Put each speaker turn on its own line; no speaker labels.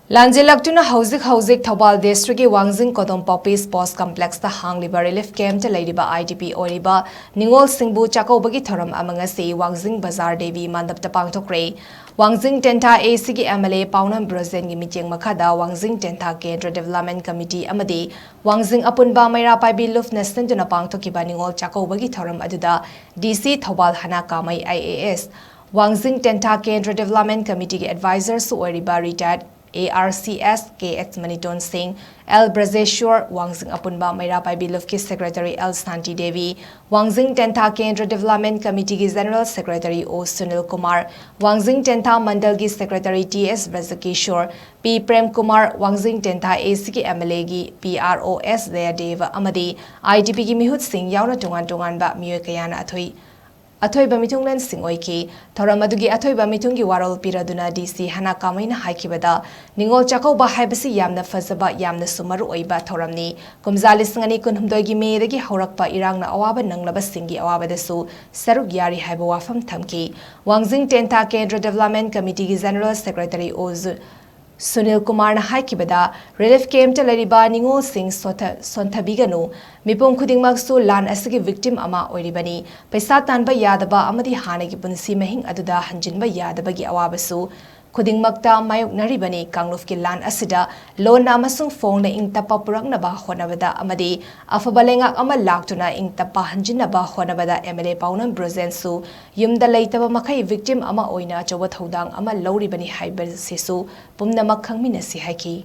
Lanjellaktuna Houjik Houjik Thoubal District Wangjing Kodompokpi Sports Complex the Hangliba Relief Camp to LEIRIBA IDP OIRIBA NINGOL SINGBU CHAKOUBA Thoram Amangasi Wangjing BAZAR DEVI MANDHOP PANGTHOKHRE Wangjing Tenta ACG MLA Paunam Brozen Meeting Makada Wangjing Tenta Kendra Development Committee Amadi Wangjing Apunba Maira Paibi Luf Neston to Napangthokiba NINGOL CHAKOUBA Thoram Aduda DC Thoubal Hanaka Mai IAS Wangjing Tenta Kendra Development Committee Advisors to OIRIBA retired ARCS KX Maniton Singh, L Brazeshwar, Wangjing Apunba Maira Paibi Lufki Secretary L Santi Devi, Wangjing Tenta Kendra Development Committee General Secretary O Sunil Kumar, Wangjing Tenta Mandal Secretary TS Brazakishore, P Prem Kumar, Wangjing Tenta ACG MLA PROS Deva Amadi, IDP Mihut Singh Yauna Tungan Tungan Ba Muyakayana Athui. Athoiba mitunglen singoiki thoram adugi athoiba mitungi warol piraduna DC hana kamaina haikibada ningol chakouba haibasi yamna fazaba yamna sumaru oiba thoramni kumjali singani kunhumdoigi medagi haurakpa irangna awaba nanglaba singi awabadasu saruk yari haiba wafam thamki Wangjing Tenta Kendra Development Committee General Secretary Oz Sunil Kumar na haikibada relief camp to LEIRIBA NINGOL Singh Sonthabiganu Mipum Khudingmaksu lan asigi victim ama oiribani paisa tanba yadaba amadi hanagi punsi mahing aduda hanjinba yadabagi awabasu Khudingmakta mayok naribani kanglufki lan asida lona amasung phone ing tapa puraknaba honabada amadi afabalengak ama laktuna ing tapa hanjinaba honabada MLA Paunam Brozensu yumda leitaba makai victim ama oina chawa thodang ama lauribani haiber sisu pumna makhangminasi haiki